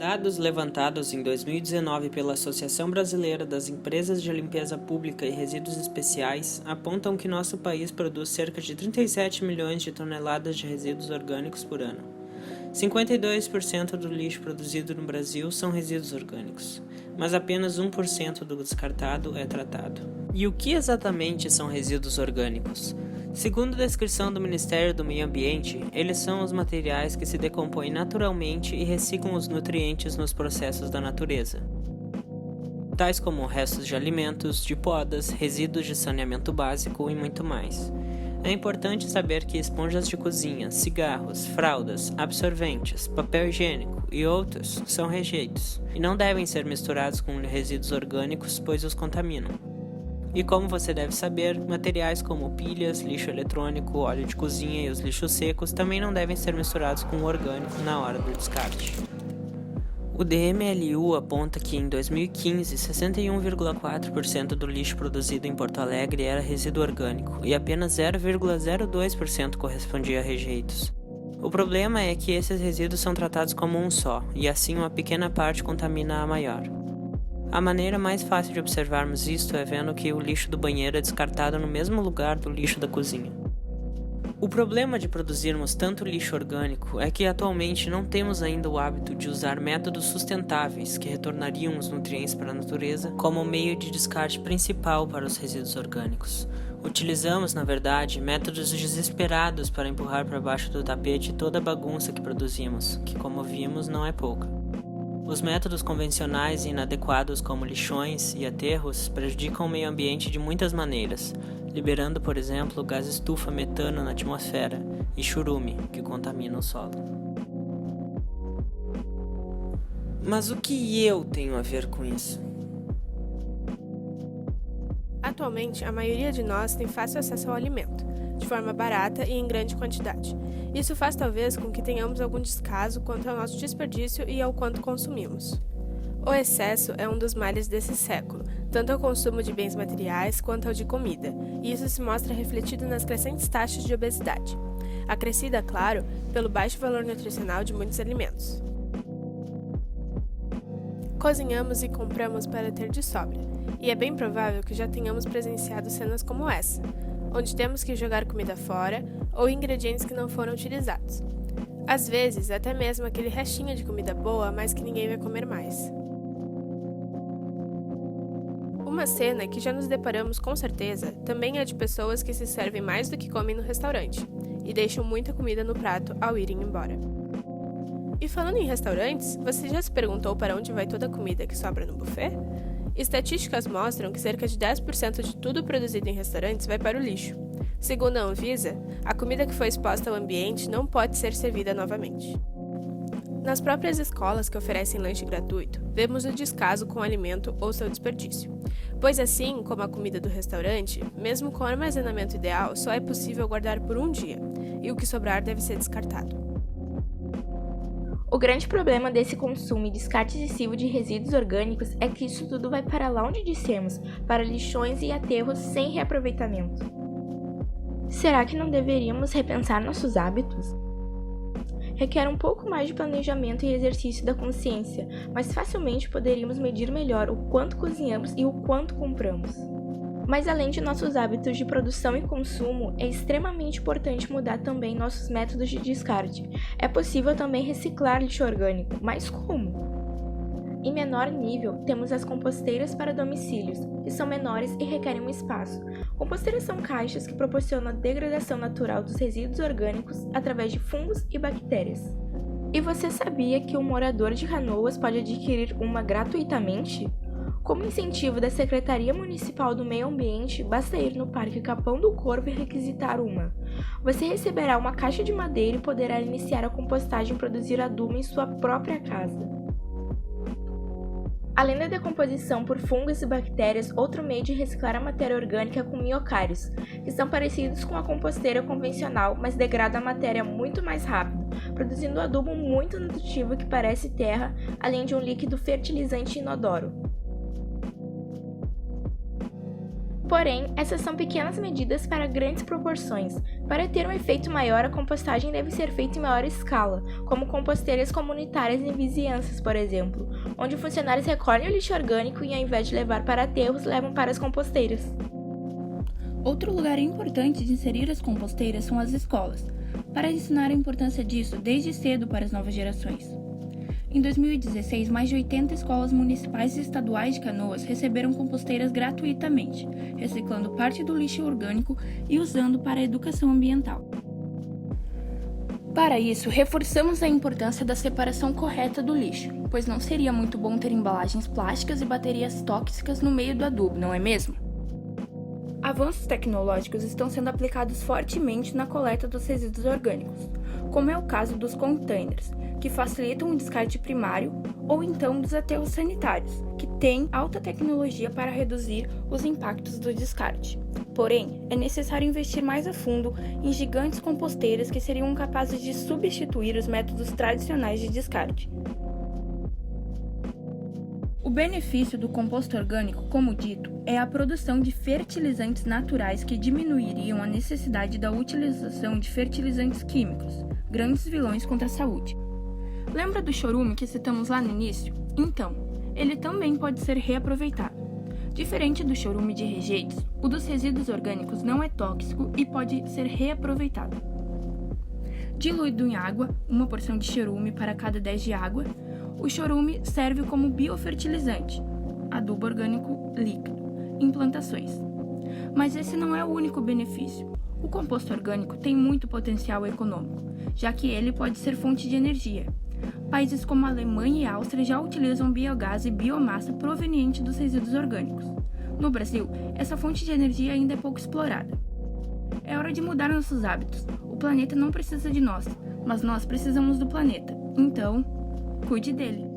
Dados levantados em 2019 pela Associação Brasileira das Empresas de Limpeza Pública e Resíduos Especiais apontam que nosso país produz cerca de 37 milhões de toneladas de resíduos orgânicos por ano. 52% do lixo produzido no Brasil são resíduos orgânicos, mas apenas 1% do descartado é tratado. E o que exatamente são resíduos orgânicos? Segundo a descrição do Ministério do Meio Ambiente, eles são os materiais que se decompõem naturalmente e reciclam os nutrientes nos processos da natureza, tais como restos de alimentos, de podas, resíduos de saneamento básico e muito mais. É importante saber que esponjas de cozinha, cigarros, fraldas, absorventes, papel higiênico e outros são rejeitos e não devem ser misturados com resíduos orgânicos, pois os contaminam. E como você deve saber, materiais como pilhas, lixo eletrônico, óleo de cozinha e os lixos secos também não devem ser misturados com o orgânico na hora do descarte. O DMLU aponta que em 2015, 61,4% do lixo produzido em Porto Alegre era resíduo orgânico e apenas 0,02% correspondia a rejeitos. O problema é que esses resíduos são tratados como um só, e assim uma pequena parte contamina a maior. A maneira mais fácil de observarmos isto é vendo que o lixo do banheiro é descartado no mesmo lugar do lixo da cozinha. O problema de produzirmos tanto lixo orgânico é que atualmente não temos ainda o hábito de usar métodos sustentáveis que retornariam os nutrientes para a natureza como meio de descarte principal para os resíduos orgânicos. Utilizamos, na verdade, métodos desesperados para empurrar para baixo do tapete toda a bagunça que produzimos, que, como vimos, não é pouca. Os métodos convencionais e inadequados como lixões e aterros prejudicam o meio ambiente de muitas maneiras, liberando, por exemplo, gás estufa metano na atmosfera e churume, que contamina o solo. Mas o que eu tenho a ver com isso? Atualmente, a maioria de nós tem fácil acesso ao alimento, de forma barata e em grande quantidade. Isso faz talvez com que tenhamos algum descaso quanto ao nosso desperdício e ao quanto consumimos. O excesso é um dos males desse século, tanto ao consumo de bens materiais quanto ao de comida, e isso se mostra refletido nas crescentes taxas de obesidade, acrescida, claro, pelo baixo valor nutricional de muitos alimentos. Cozinhamos e compramos para ter de sobra, e é bem provável que já tenhamos presenciado cenas como essa, onde temos que jogar comida fora ou ingredientes que não foram utilizados. Às vezes, até mesmo aquele restinho de comida boa, mas que ninguém vai comer mais. Uma cena que já nos deparamos com certeza também é de pessoas que se servem mais do que comem no restaurante e deixam muita comida no prato ao irem embora. E falando em restaurantes, você já se perguntou para onde vai toda a comida que sobra no buffet? Estatísticas mostram que cerca de 10% de tudo produzido em restaurantes vai para o lixo. Segundo a Anvisa, a comida que foi exposta ao ambiente não pode ser servida novamente. Nas próprias escolas que oferecem lanche gratuito, vemos o descaso com o alimento ou seu desperdício, pois assim como a comida do restaurante, mesmo com o armazenamento ideal, só é possível guardar por um dia, e o que sobrar deve ser descartado. O grande problema desse consumo e descarte excessivo de resíduos orgânicos é que isso tudo vai para lá onde dissemos, para lixões e aterros sem reaproveitamento. Será que não deveríamos repensar nossos hábitos? Requer um pouco mais de planejamento e exercício da consciência, mas facilmente poderíamos medir melhor o quanto cozinhamos e o quanto compramos. Mas além de nossos hábitos de produção e consumo, é extremamente importante mudar também nossos métodos de descarte. É possível também reciclar lixo orgânico, mas como? Em menor nível, temos as composteiras para domicílios, que são menores e requerem um espaço. Composteiras são caixas que proporcionam a degradação natural dos resíduos orgânicos através de fungos e bactérias. E você sabia que um morador de Canoas pode adquirir uma gratuitamente? Como incentivo da Secretaria Municipal do Meio Ambiente, basta ir no Parque Capão do Corvo e requisitar uma. Você receberá uma caixa de madeira e poderá iniciar a compostagem e produzir adubo em sua própria casa. Além da decomposição por fungos e bactérias, outro meio de reciclar a matéria orgânica é com minhocários, que são parecidos com a composteira convencional, mas degradam a matéria muito mais rápido, produzindo um adubo muito nutritivo que parece terra, além de um líquido fertilizante inodoro. Porém, essas são pequenas medidas para grandes proporções. Para ter um efeito maior, a compostagem deve ser feita em maior escala, como composteiras comunitárias em vizinhanças, por exemplo, onde funcionários recolhem o lixo orgânico e, ao invés de levar para aterros, levam para as composteiras. Outro lugar importante de inserir as composteiras são as escolas, para ensinar a importância disso desde cedo para as novas gerações. Em 2016, mais de 80 escolas municipais e estaduais de Canoas receberam composteiras gratuitamente, reciclando parte do lixo orgânico e usando para a educação ambiental. Para isso, reforçamos a importância da separação correta do lixo, pois não seria muito bom ter embalagens plásticas e baterias tóxicas no meio do adubo, não é mesmo? Avanços tecnológicos estão sendo aplicados fortemente na coleta dos resíduos orgânicos, como é o caso dos containers, que facilitam o descarte primário, ou então dos aterros sanitários, que têm alta tecnologia para reduzir os impactos do descarte. Porém, é necessário investir mais a fundo em gigantes composteiras que seriam capazes de substituir os métodos tradicionais de descarte. O benefício do composto orgânico, como dito, é a produção de fertilizantes naturais que diminuiriam a necessidade da utilização de fertilizantes químicos, grandes vilões contra a saúde. Lembra do chorume que citamos lá no início? Então, ele também pode ser reaproveitado. Diferente do chorume de rejeitos, o dos resíduos orgânicos não é tóxico e pode ser reaproveitado. Diluído em água, uma porção de chorume para cada 10 de água, o chorume serve como biofertilizante, adubo orgânico líquido, em plantações. Mas esse não é o único benefício. O composto orgânico tem muito potencial econômico, já que ele pode ser fonte de energia. Países como a Alemanha e a Áustria já utilizam biogás e biomassa proveniente dos resíduos orgânicos. No Brasil, essa fonte de energia ainda é pouco explorada. É hora de mudar nossos hábitos. O planeta não precisa de nós, mas nós precisamos do planeta. Então, cuide dele.